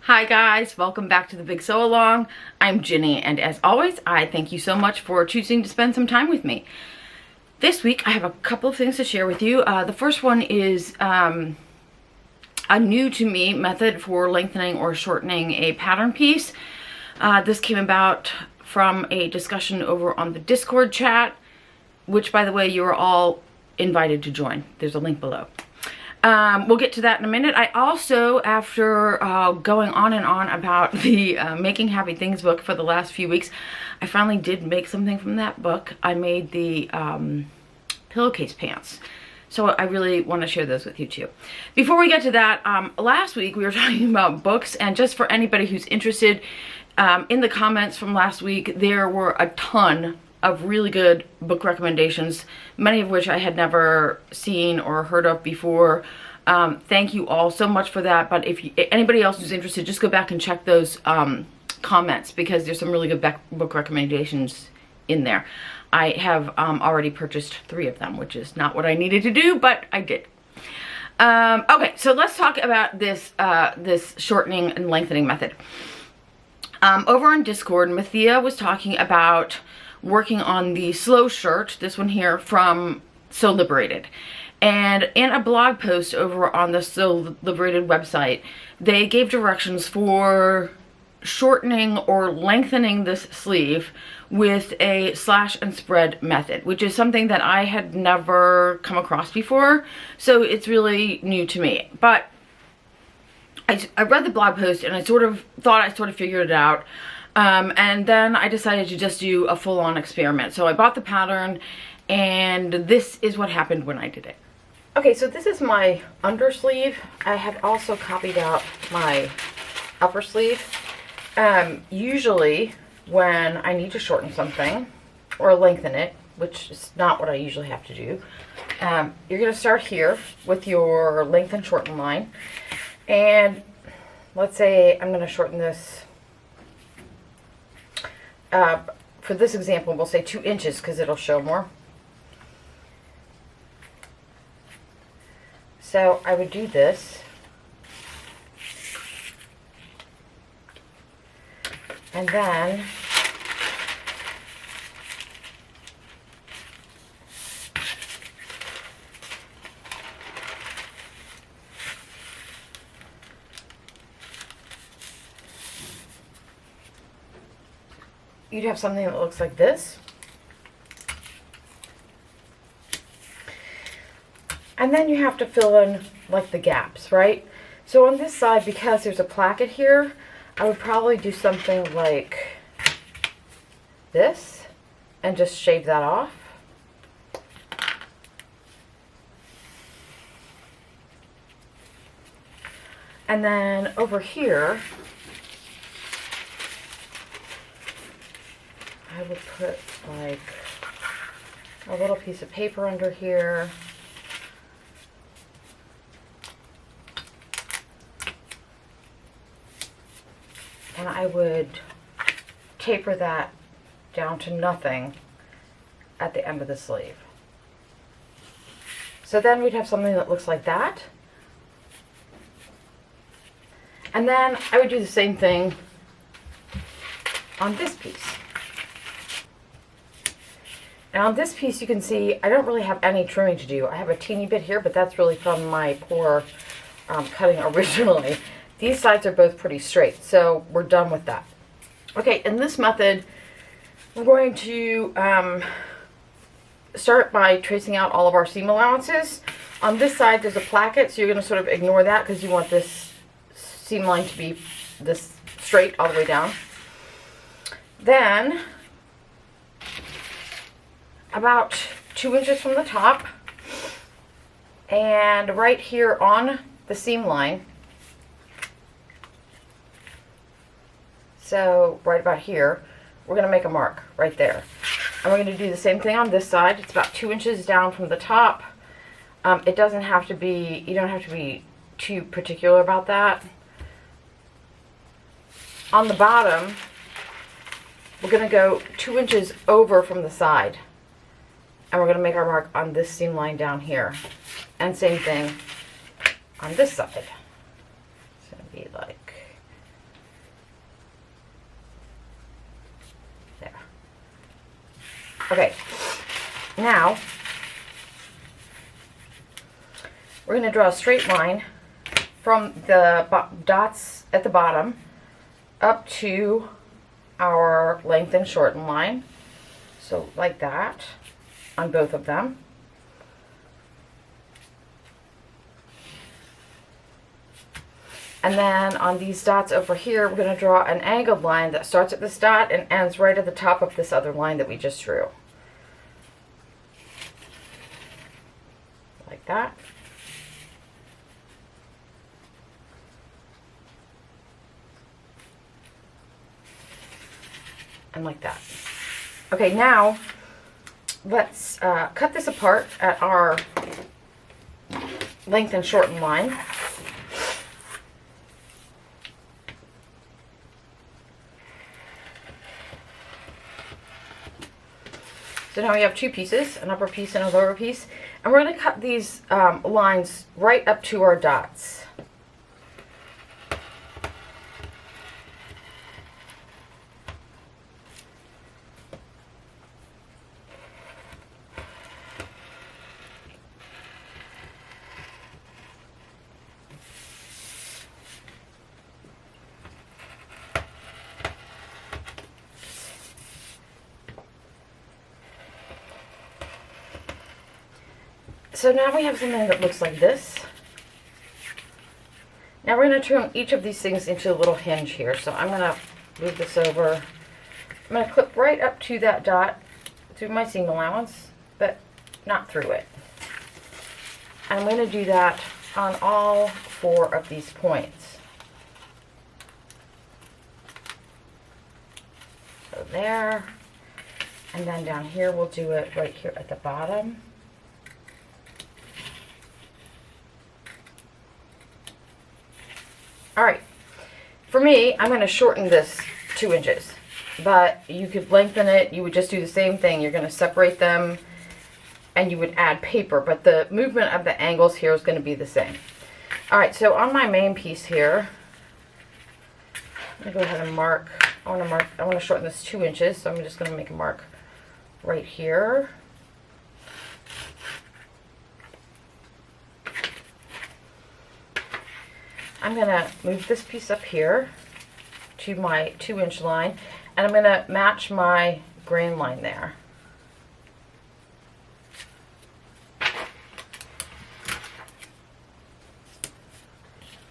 Hi guys, welcome back to the Big Sew Along. I'm Ginny, and as always, I thank you so much for choosing to spend some time with me. This week, I have a couple of things to share with you. The first one is a new to me method for lengthening or shortening a pattern piece. This came about from a discussion over on the Discord chat, which, by the way, you are all invited to join. There's a link below. We'll get to that in a minute. I also, after going on and on about the Making Happy Things book for the last few weeks, I finally did make something from that book. I made the pillowcase pants. So I really want to share those with you too. Before we get to that, last week we were talking about books, and just for anybody who's interested, in the comments from last week, there were a ton of really good book recommendations, many of which I had never seen or heard of before. Thank you all so much for that. But if anybody else who's interested, just go back and check those comments, because there's some really good book recommendations in there. I have already purchased 3 of them, which is not what I needed to do, but I did. Okay, so let's talk about this this shortening and lengthening method. Over on Discord, Mathia was talking about working on the slow shirt, this one here from Sew Liberated. And in a blog post over on the Sew Liberated website, they gave directions for shortening or lengthening this sleeve with a slash and spread method, which is something that I had never come across before. So it's really new to me. But I read the blog post and I sort of thought I sort of figured it out. And then I decided to just do a full-on experiment. So I bought the pattern, and this is what happened when I did it. Okay, so this is my undersleeve. I have also copied out my upper sleeve. Usually when I need to shorten something or lengthen it, which is not what I usually have to do, you're going to start here with your length and shorten line. And let's say I'm going to shorten this. For this example, we'll say 2 inches because it'll show more. So I would do this. And then you'd have something that looks like this. And then you have to fill in like the gaps, right? So on this side, because there's a placket here, I would probably do something like this and just shave that off. And then over here, I would put like a little piece of paper under here. And I would taper that down to nothing at the end of the sleeve. So then we'd have something that looks like that. And then I would do the same thing on this piece. Now on this piece, you can see I don't really have any trimming to do. I have a teeny bit here, but that's really from my poor cutting originally. These sides are both pretty straight, so we're done with that. Okay, in this method, we're going to start by tracing out all of our seam allowances. On this side, there's a placket, so you're going to sort of ignore that because you want this seam line to be this straight all the way down. Then, about 2 inches from the top, and right here on the seam line, so right about here, we're going to make a mark right there. And we're going to do the same thing on this side. It's about 2 inches down from the top. It doesn't have to be, you don't have to be too particular about that. On the bottom, we're going to go 2 inches over from the side. And we're going to make our mark on this seam line down here. And same thing on this side. It's going to be like Okay, now we're going to draw a straight line from the dots at the bottom up to our length and shorten line. So like that on both of them. And then on these dots over here, we're going to draw an angled line that starts at this dot and ends right at the top of this other line that we just drew. Like that. And like that. Okay, now let's cut this apart at our length and shorten line. So now we have two pieces, an upper piece and a lower piece, and we're going to cut these lines right up to our dots. So now we have something that looks like this. Now we're going to turn each of these things into a little hinge here. So I'm going to move this over. I'm going to clip right up to that dot through my seam allowance, but not through it. And I'm going to do that on all 4 of these points. So there, and then down here we'll do it right here at the bottom. All right, for me, I'm going to shorten this 2 inches, but you could lengthen it. You would just do the same thing. You're going to separate them and you would add paper, but the movement of the angles here is going to be the same. All right, so on my main piece here, I'm going to go ahead and mark. I want to shorten this 2 inches, so I'm just going to make a mark right here. I'm going to move this piece up here to my 2-inch line, and I'm going to match my grain line there.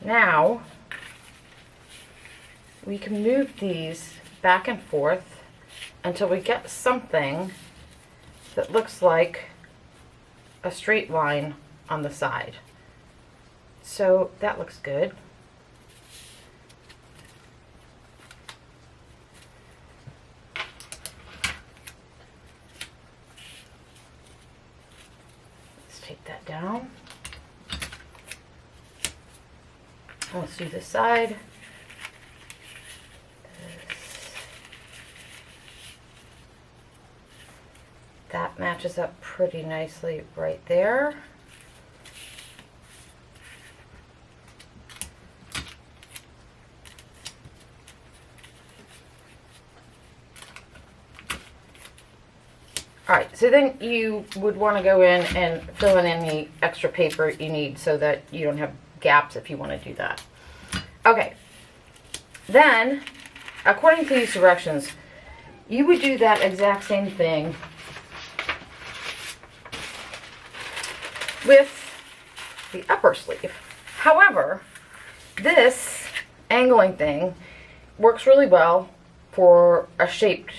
Now, we can move these back and forth until we get something that looks like a straight line on the side. So that looks good. Let's take that down. Let's do this side. That matches up pretty nicely right there. Alright, so then you would want to go in and fill in any extra paper you need so that you don't have gaps if you want to do that. Okay, then, according to these directions, you would do that exact same thing with the upper sleeve. However, this angling thing works really well for a shaped,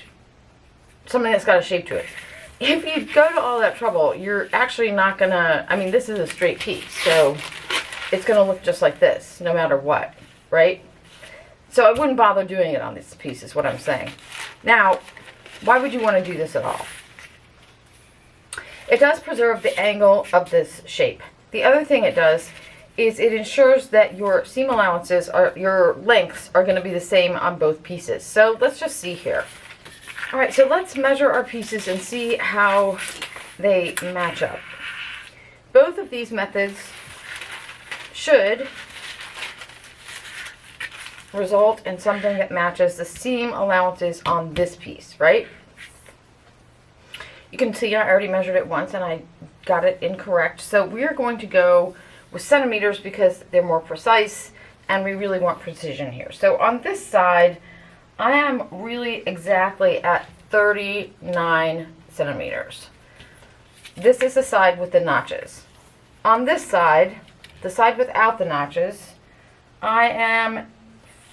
something that's got a shape to it. If you go to all that trouble, you're actually not gonna, I mean, this is a straight piece, so it's gonna look just like this, no matter what, right? So I wouldn't bother doing it on this piece, is what I'm saying. Now, why would you want to do this at all? It does preserve the angle of this shape. The other thing it does is it ensures that your seam allowances, your lengths, are going to be the same on both pieces. So let's just see here. All right, so let's measure our pieces and see how they match up. Both of these methods should result in something that matches the seam allowances on this piece, right? You can see I already measured it once and I got it incorrect. So we are going to go with centimeters because they're more precise and we really want precision here. So on this side, I am really exactly at 39 centimeters. This is the side with the notches. On this side, the side without the notches, I am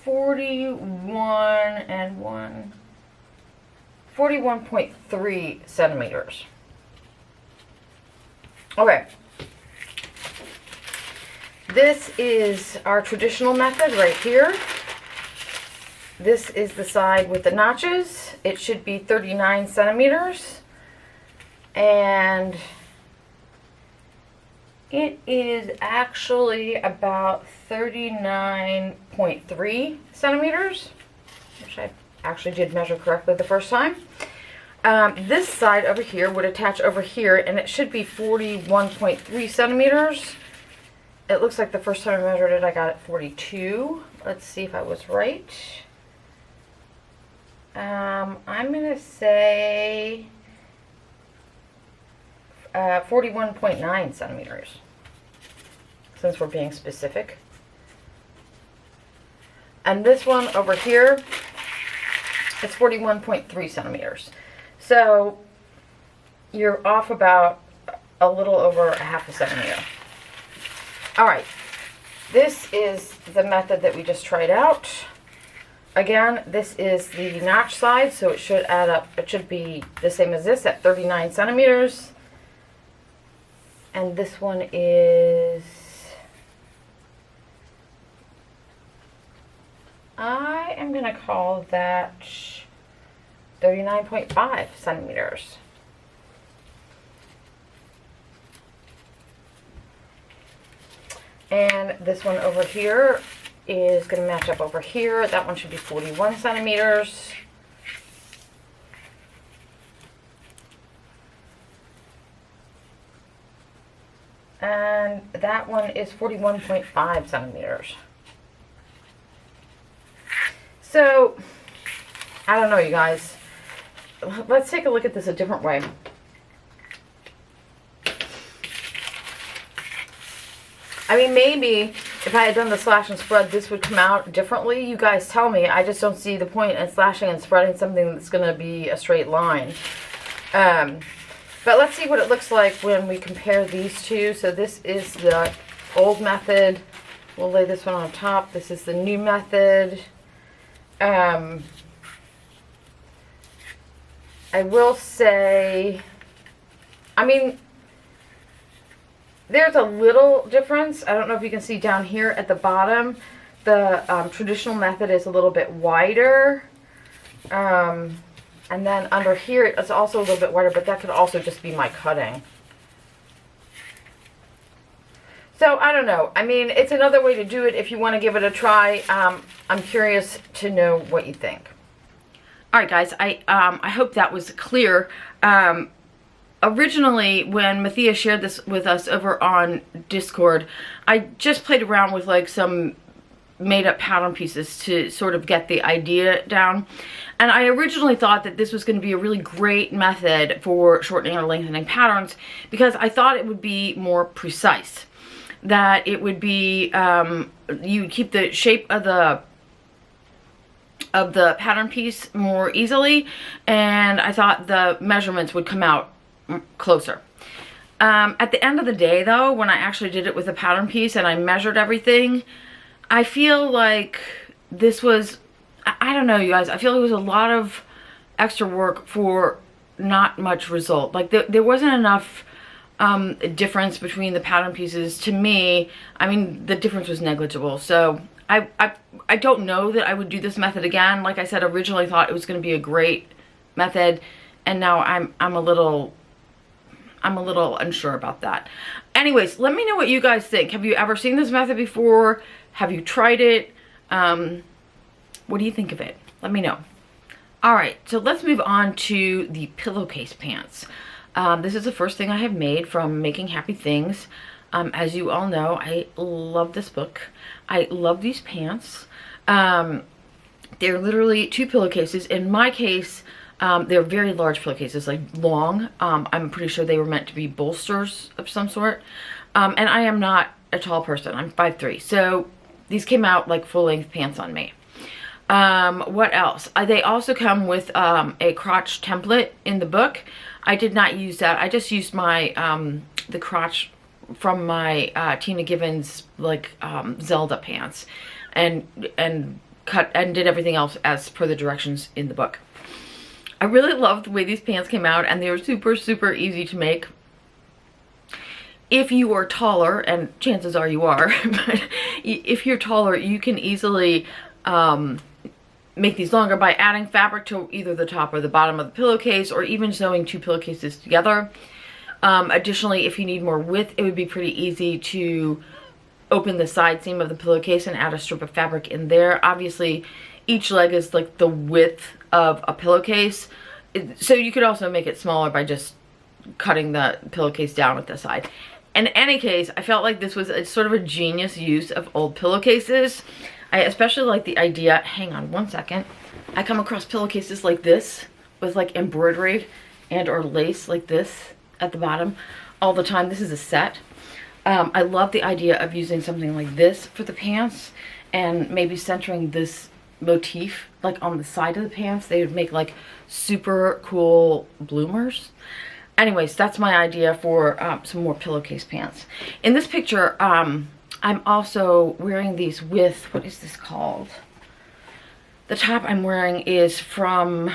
41.3 centimeters. Okay. This is our traditional method right here. This is the side with the notches. It should be 39 centimeters. And it is actually about 39.3 centimeters, which I actually did measure correctly the first time. This side over here would attach over here, and it should be 41.3 centimeters. It looks like the first time I measured it, I got it 42. Let's see if I was right. I'm going to say 41.9 centimeters, since we're being specific. And this one over here, it's 41.3 centimeters. So you're off about a little over a half a centimeter. All right, this is the method that we just tried out. Again, this is the notch side, so it should add up. It should be the same as this at 39 centimeters. And this one is, I am going to call that 39.5 centimeters. And this one over here is going to match up over here. That one should be 41 centimeters. And that one is 41.5 centimeters. So, I don't know, you guys. Let's take a look at this a different way. I mean, maybe if I had done the slash and spread, this would come out differently. You guys tell me. I just don't see the point in slashing and spreading something that's going to be a straight line. But let's see what it looks like when we compare these two. So this is the old method. We'll lay this one on top. This is the new method. I will say, I mean, there's a little difference. I don't know if you can see down here at the bottom. The traditional method is a little bit wider. And then under here, it's also a little bit wider, but that could also just be my cutting. So, I don't know. I mean, it's another way to do it if you want to give it a try. I'm curious to know what you think. All right, guys. I hope that was clear. Originally, when Mathia shared this with us over on Discord, I just played around with like some made-up pattern pieces to sort of get the idea down. And I originally thought that this was going to be a really great method for shortening or lengthening patterns because I thought it would be more precise. That it would be, you keep the shape of the pattern piece more easily, and I thought the measurements would come out closer. At the end of the day though, when I actually did it with a pattern piece and I measured everything, I feel like this was, I don't know, you guys, I feel it was a lot of extra work for not much result. Like there wasn't enough difference between the pattern pieces to me. I mean, the difference was negligible. So I don't know that I would do this method again. Like I said, originally thought it was going to be a great method, and now I'm a little unsure about that. Anyways, let me know what you guys think. Have you ever seen this method before? Have you tried it? What do you think of it? Let me know. All right, so let's move on to the pillowcase pants. This is the first thing I have made from Making Happy Things. As you all know, I love this book. I love these pants. They're literally 2 pillowcases. In my case, They're very large pillowcases, like long. I'm pretty sure they were meant to be bolsters of some sort. And I am not a tall person. I'm 5'3". So these came out like full-length pants on me. What else? They also come with a crotch template in the book. I did not use that. I just used my the crotch from my Tina Givens like Zelda pants, and cut and did everything else as per the directions in the book. I really love the way these pants came out, and they were super easy to make. If you are taller, and chances are you are, but if you're taller, you can easily make these longer by adding fabric to either the top or the bottom of the pillowcase, or even sewing two pillowcases together. Additionally, if you need more width, it would be pretty easy to open the side seam of the pillowcase and add a strip of fabric in there. Obviously, each leg is like the width of a pillowcase, so you could also make it smaller by just cutting the pillowcase down at the side. In any case, I felt like this was a sort of a genius use of old pillowcases. I especially like the idea, hang on one second, I come across pillowcases like this with like embroidery and or lace like this at the bottom all the time. This is a set. I love the idea of using something like this for the pants, and maybe centering this motif like on the side of the pants. They would make like super cool bloomers. Anyways, that's my idea for some more pillowcase pants. In this picture, I'm also wearing these with, what is this called? The top I'm wearing is from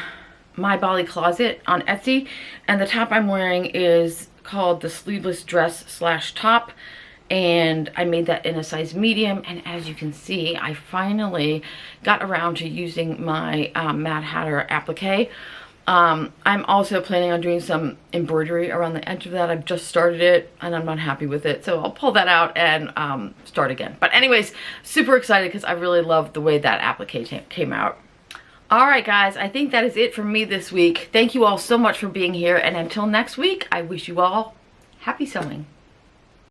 My Bali Closet on Etsy, and the top I'm wearing is called the Sleeveless Dress / Top, and I made that in a size medium. And as you can see, I finally got around to using my Mad Hatter applique. I'm also planning on doing some embroidery around the edge of that. I've just started it and I'm not happy with it, so I'll pull that out and start again. But anyways, super excited because I really love the way that applique came out. Alright guys, I think that is it for me this week. Thank you all so much for being here, and until next week, I wish you all happy sewing.